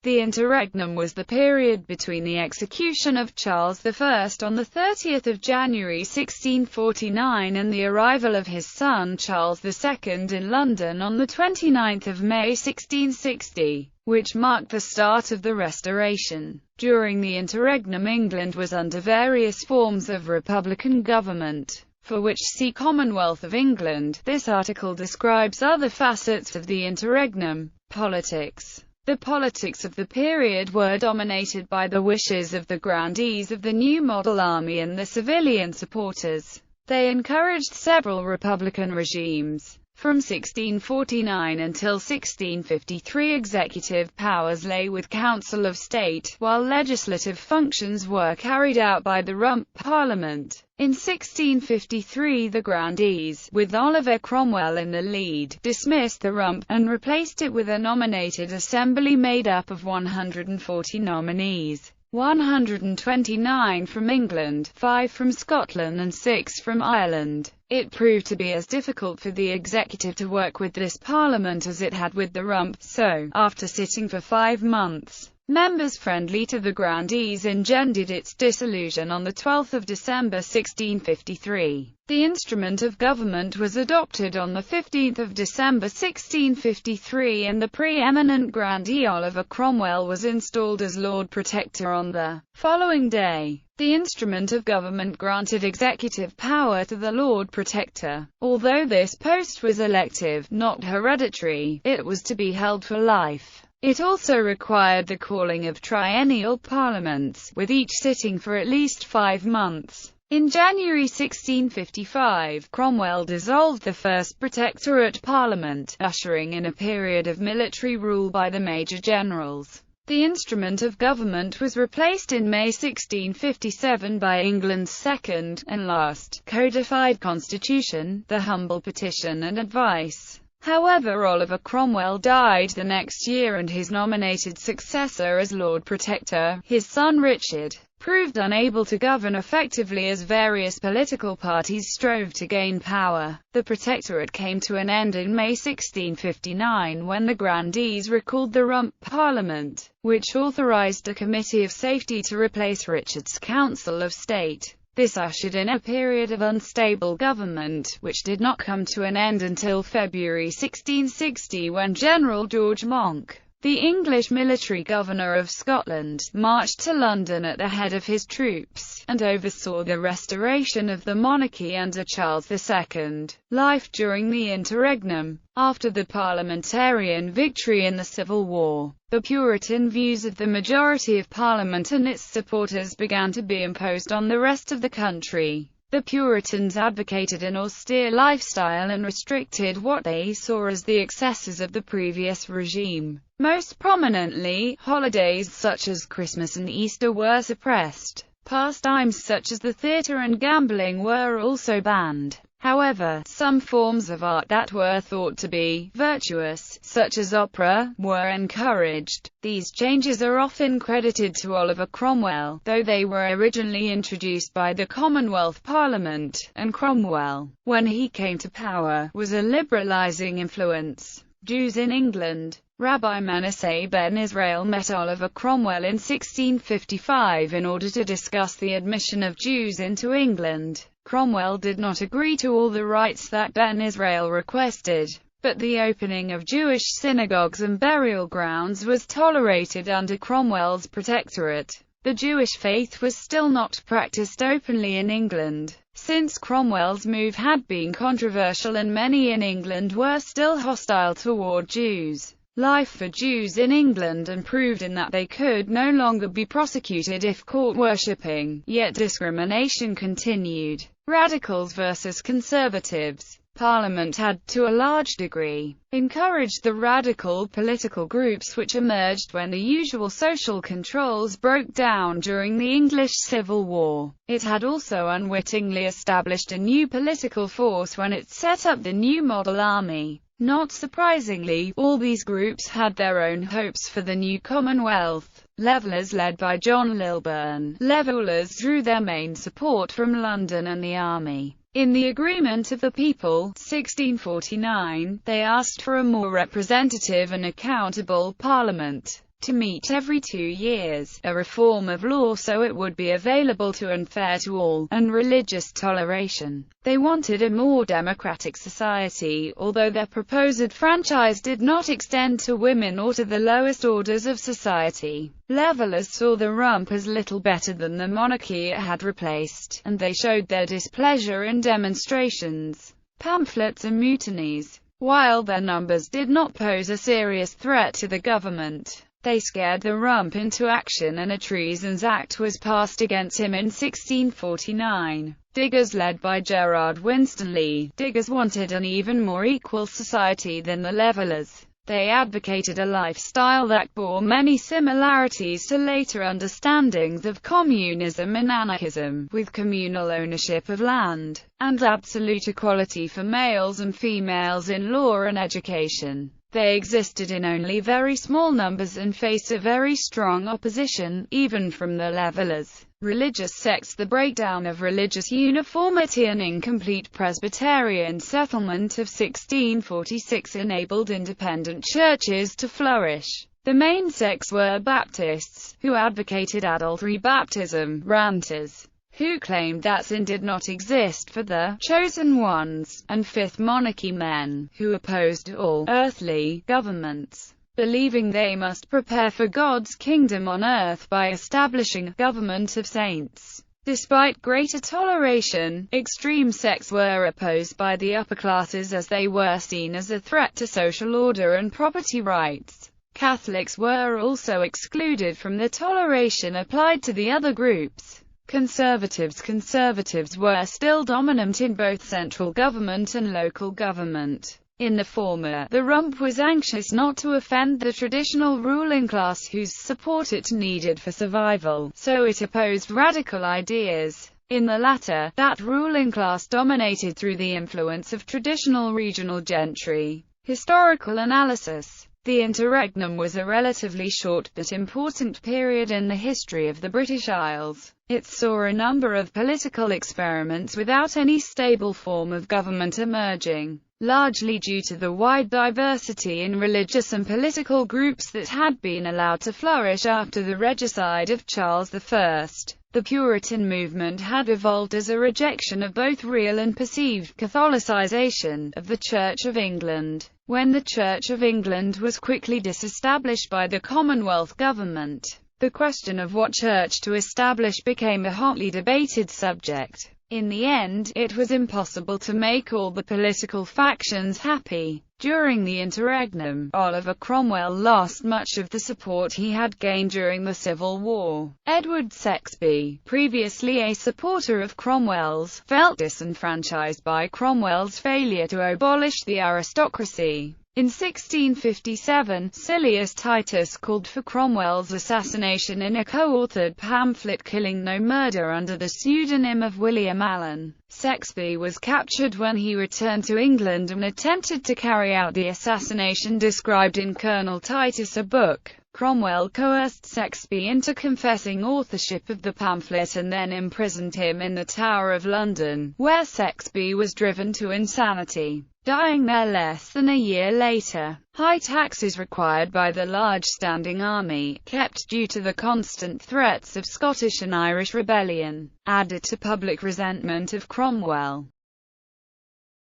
The Interregnum was the period between the execution of Charles I on 30 January 1649 and the arrival of his son Charles II in London on 29 May 1660, which marked the start of the Restoration. During the Interregnum, England was under various forms of republican government, for which see Commonwealth of England. This article describes other facets of the Interregnum. Politics. The politics of the period were dominated by the wishes of the grandees of the new model army and the civilian supporters. They encouraged several republican regimes. From 1649 until 1653, executive powers lay with Council of State, while legislative functions were carried out by the Rump Parliament. In 1653 the grandees, with Oliver Cromwell in the lead, dismissed the Rump, and replaced it with a nominated assembly made up of 140 nominees. 129 from England, 5 from Scotland and 6 from Ireland. It proved to be as difficult for the executive to work with this parliament as it had with the Rump, so, after sitting for 5 months, members friendly to the grandees engendered its dissolution on 12 December 1653. The instrument of government was adopted on 15 December 1653 and the preeminent grandee Oliver Cromwell was installed as Lord Protector on the following day. The instrument of government granted executive power to the Lord Protector. Although this post was elective, not hereditary, it was to be held for life. It also required the calling of triennial parliaments, with each sitting for at least 5 months. In January 1655, Cromwell dissolved the first Protectorate Parliament, ushering in a period of military rule by the Major Generals. The instrument of government was replaced in May 1657 by England's second, and last, codified constitution, the Humble Petition and Advice. However, Oliver Cromwell died the next year and his nominated successor as Lord Protector, his son Richard, proved unable to govern effectively as various political parties strove to gain power. The Protectorate came to an end in May 1659 when the grandees recalled the Rump Parliament, which authorised a Committee of Safety to replace Richard's Council of State. This ushered in a period of unstable government, which did not come to an end until February 1660 when General George Monk, the English military governor of Scotland, marched to London at the head of his troops, and oversaw the restoration of the monarchy under Charles II. Life during the Interregnum. After the parliamentarian victory in the Civil War, the Puritan views of the majority of Parliament and its supporters began to be imposed on the rest of the country. The Puritans advocated an austere lifestyle and restricted what they saw as the excesses of the previous regime. Most prominently, holidays such as Christmas and Easter were suppressed. Pastimes such as the theatre and gambling were also banned. However, some forms of art that were thought to be virtuous, such as opera, were encouraged. These changes are often credited to Oliver Cromwell, though they were originally introduced by the Commonwealth Parliament, and Cromwell, when he came to power, was a liberalizing influence. Jews in England. Rabbi Manasseh ben Israel met Oliver Cromwell in 1655 in order to discuss the admission of Jews into England. Cromwell did not agree to all the rights that Ben Israel requested, but the opening of Jewish synagogues and burial grounds was tolerated under Cromwell's protectorate. The Jewish faith was still not practiced openly in England, since Cromwell's move had been controversial and many in England were still hostile toward Jews. Life for Jews in England improved in that they could no longer be prosecuted if caught worshipping, yet discrimination continued. Radicals versus conservatives. Parliament had, to a large degree, encouraged the radical political groups which emerged when the usual social controls broke down during the English Civil War. It had also unwittingly established a new political force when it set up the new model army. Not surprisingly, all these groups had their own hopes for the new Commonwealth. Levellers led by John Lilburne. Levellers drew their main support from London and the army. In the Agreement of the People, 1649, they asked for a more representative and accountable Parliament. to meet every 2 years, a reform of law so it would be available to and fair to all, and religious toleration. They wanted a more democratic society, although their proposed franchise did not extend to women or to the lowest orders of society. Levelers saw the rump as little better than the monarchy it had replaced, and they showed their displeasure in demonstrations, pamphlets and mutinies. While their numbers did not pose a serious threat to the government, they scared the rump into action, and a Treasons Act was passed against him in 1649. Diggers led by Gerard Winstanley, Diggers wanted an even more equal society than the Levelers. They advocated a lifestyle that bore many similarities to later understandings of communism and anarchism, with communal ownership of land, and absolute equality for males and females in law and education. They existed in only very small numbers and faced a very strong opposition, even from the Levelers. Religious sects. The breakdown of religious uniformity and incomplete Presbyterian settlement of 1646 enabled independent churches to flourish. The main sects were Baptists, who advocated adult rebaptism, Ranters, who claimed that sin did not exist for the chosen ones, and Fifth Monarchy men, who opposed all earthly governments, believing they must prepare for God's kingdom on earth by establishing a government of saints. Despite greater toleration, extreme sects were opposed by the upper classes as they were seen as a threat to social order and property rights. Catholics were also excluded from the toleration applied to the other groups. Conservatives were still dominant in both central government and local government. In the former, the rump was anxious not to offend the traditional ruling class whose support it needed for survival, so it opposed radical ideas. In the latter, that ruling class dominated through the influence of traditional regional gentry. Historical analysis. The Interregnum was a relatively short but important period in the history of the British Isles. It saw a number of political experiments without any stable form of government emerging, largely due to the wide diversity in religious and political groups that had been allowed to flourish after the regicide of Charles I. The Puritan movement had evolved as a rejection of both real and perceived Catholicization of the Church of England. When the Church of England was quickly disestablished by the Commonwealth government, the question of what church to establish became a hotly debated subject. In the end, it was impossible to make all the political factions happy. During the Interregnum, Oliver Cromwell lost much of the support he had gained during the Civil War. Edward Saxby, previously a supporter of Cromwell's, felt disenfranchised by Cromwell's failure to abolish the aristocracy. In 1657, Silius Titus called for Cromwell's assassination in a co-authored pamphlet Killing No Murder under the pseudonym of William Allen. Saxby was captured when he returned to England and attempted to carry out the assassination described in Colonel Titus, a book. Cromwell coerced Saxby into confessing authorship of the pamphlet and then imprisoned him in the Tower of London, where Saxby was driven to insanity, dying there less than a year later. High taxes required by the large standing army, kept due to the constant threats of Scottish and Irish rebellion, added to public resentment of Cromwell.